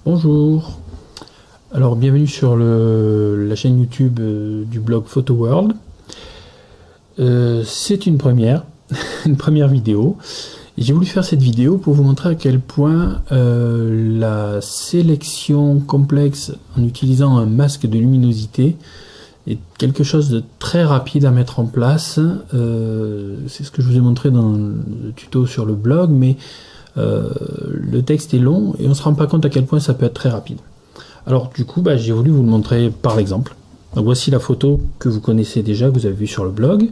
Bonjour, alors bienvenue sur la chaîne YouTube du blog Photo World. C'est une première, une première vidéo. J'ai voulu faire cette vidéo pour vous montrer à quel point la sélection complexe en utilisant un masque de luminosité est quelque chose de très rapide à mettre en place. C'est ce que je vous ai montré dans le tuto sur le blog, mais le texte est long et on ne se rend pas compte à quel point ça peut être très rapide. Alors du coup, j'ai voulu vous le montrer par l'exemple. Donc voici la photo que vous connaissez déjà, que vous avez vue sur le blog.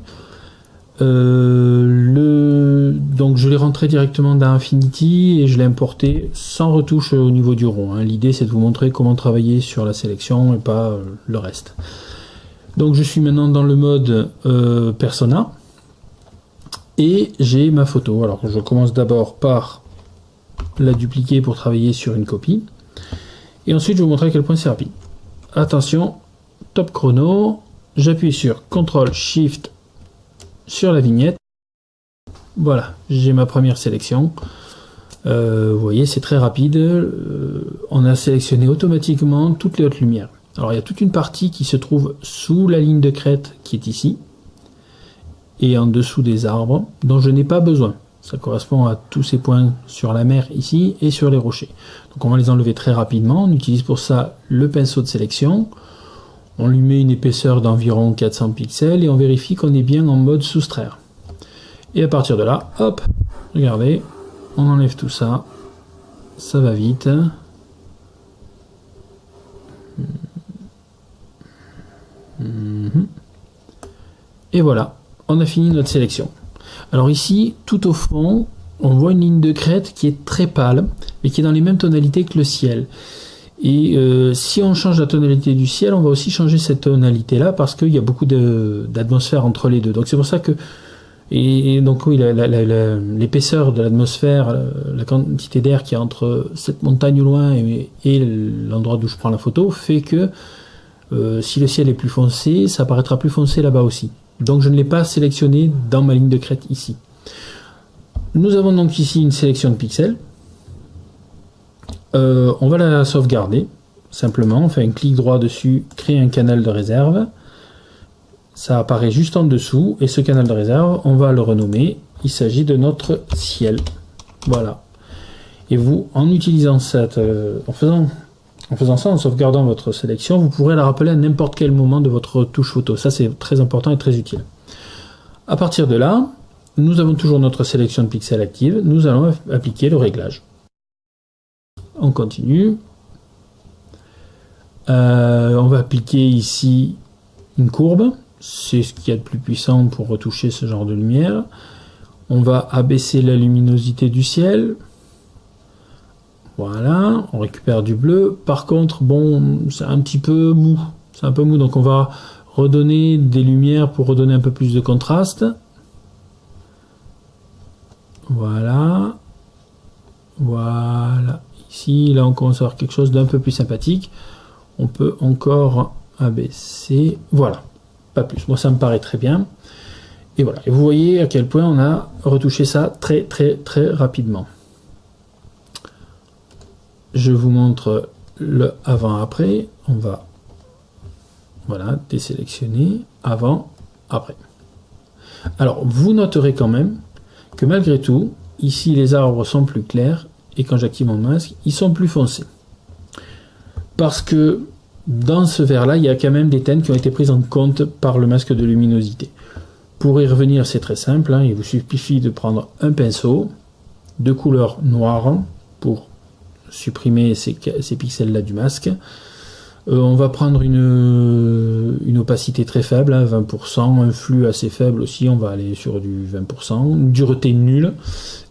Donc je l'ai rentré directement dans Affinity et je l'ai importé sans retouche au niveau du rond. L'idée c'est de vous montrer comment travailler sur la sélection et pas le reste. Donc je suis maintenant dans le mode Persona et j'ai ma photo. Alors je commence d'abord par la dupliquer pour travailler sur une copie. Et ensuite, je vais vous montrer à quel point c'est rapide. Attention, top chrono, j'appuie sur CTRL SHIFT sur la vignette. Voilà, j'ai ma première sélection. Vous voyez, c'est très rapide. On a sélectionné automatiquement toutes les hautes lumières. Alors, il y a toute une partie qui se trouve sous la ligne de crête qui est ici. Et en dessous des arbres, dont je n'ai pas besoin. Ça correspond à tous ces points sur la mer ici et sur les rochers. Donc on va les enlever très rapidement. On utilise pour ça le pinceau de sélection. On lui met une épaisseur d'environ 400 pixels et on vérifie qu'on est bien en mode soustraire. Et à partir de là, hop, regardez, on enlève tout ça. Ça va vite. Et voilà, on a fini notre sélection. Alors ici, tout au fond, on voit une ligne de crête qui est très pâle, mais qui est dans les mêmes tonalités que le ciel. Et si on change la tonalité du ciel, on va aussi changer cette tonalité-là, parce qu'il y a beaucoup d'atmosphère entre les deux. Donc c'est pour ça que... Et donc oui, l'épaisseur de l'atmosphère, la quantité d'air qui est entre cette montagne au loin et l'endroit d'où je prends la photo, fait que si le ciel est plus foncé, ça paraîtra plus foncé là-bas aussi. Donc je ne l'ai pas sélectionné dans ma ligne de crête ici. Nous avons donc ici une sélection de pixels. On va la sauvegarder. Simplement, on fait un clic droit dessus, créer un canal de réserve. Ça apparaît juste en dessous. Et ce canal de réserve, on va le renommer. Il s'agit de notre ciel. Voilà. Et vous, en utilisant cette... en faisant ça, en sauvegardant votre sélection, vous pourrez la rappeler à n'importe quel moment de votre touche photo. Ça, c'est très important et très utile. À partir de là, nous avons toujours notre sélection de pixels active. Nous allons appliquer le réglage. On continue. On va appliquer ici une courbe. C'est ce qu'il y a de plus puissant pour retoucher ce genre de lumière. On va abaisser la luminosité du ciel. Voilà, on récupère du bleu. Par contre, bon, c'est un petit peu mou. C'est un peu mou, donc on va redonner des lumières pour redonner un peu plus de contraste. Voilà. Voilà. Ici, là, on commence à avoir quelque chose d'un peu plus sympathique. On peut encore abaisser. Voilà. Pas plus. Moi, ça me paraît très bien. Et voilà. Et vous voyez à quel point on a retouché ça très, très, très rapidement. Je vous montre le avant-après. On va désélectionner avant, après. Alors, vous noterez quand même que malgré tout, ici les arbres sont plus clairs et quand j'active mon masque, ils sont plus foncés. Parce que dans ce vert-là, il y a quand même des teintes qui ont été prises en compte par le masque de luminosité. Pour y revenir, c'est très simple. Il vous suffit de prendre un pinceau de couleur noire pour supprimer ces pixels là du masque. On va prendre une opacité très faible, 20%, un flux assez faible aussi, on va aller sur du 20%, une dureté nulle,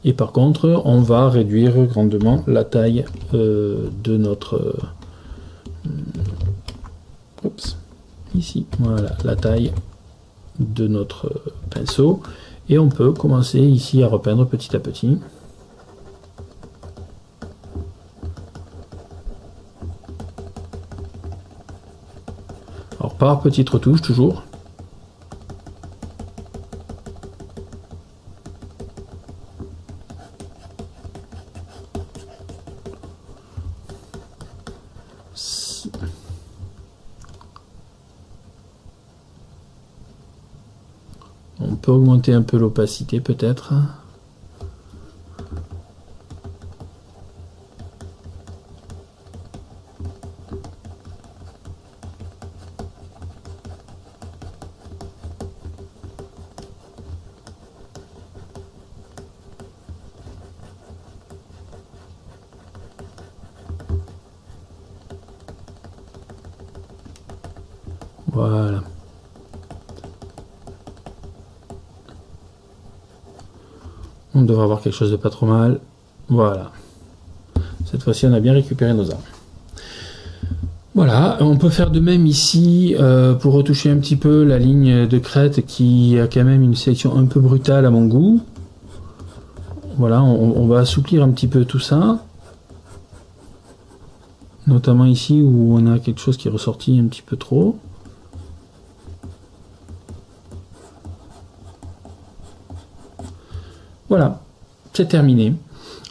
et par contre on va réduire grandement la taille de notre ici, voilà, la taille de notre pinceau, et on peut commencer ici à repeindre petit à petit. Alors par petites retouches toujours. peut augmenter un peu l'opacité peut-être. Voilà. On devrait avoir quelque chose de pas trop mal. Voilà. Cette fois-ci, on a bien récupéré nos armes. Voilà, on peut faire de même ici pour retoucher un petit peu la ligne de crête qui a quand même une sélection un peu brutale à mon goût. Voilà, on va assouplir un petit peu tout ça. Notamment ici où on a quelque chose qui est ressorti un petit peu trop. Voilà, c'est terminé.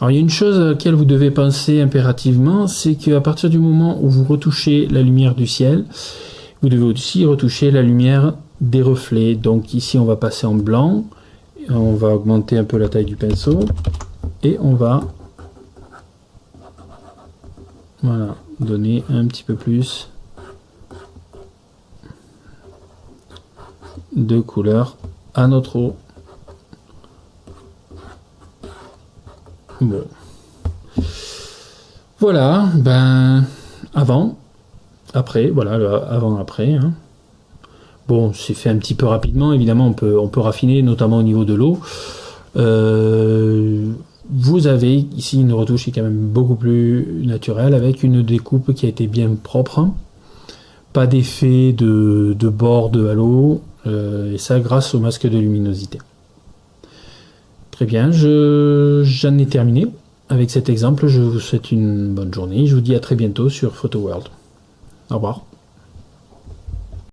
Alors il y a une chose à laquelle vous devez penser impérativement, c'est qu'à partir du moment où vous retouchez la lumière du ciel, vous devez aussi retoucher la lumière des reflets. Donc ici on va passer en blanc, on va augmenter un peu la taille du pinceau et on va voilà, donner un petit peu plus de couleur à notre eau. Bon. Voilà, ben avant, après, voilà, avant-après. Hein. Bon, c'est fait un petit peu rapidement, évidemment, on peut raffiner, notamment au niveau de l'eau. Vous avez ici une retouche qui est quand même beaucoup plus naturelle, avec une découpe qui a été bien propre. Pas d'effet de bord de halo, et ça grâce au masque de luminosité. Très bien, j'en ai terminé avec cet exemple. Je vous souhaite une bonne journée. Je vous dis à très bientôt sur Photo World. Au revoir.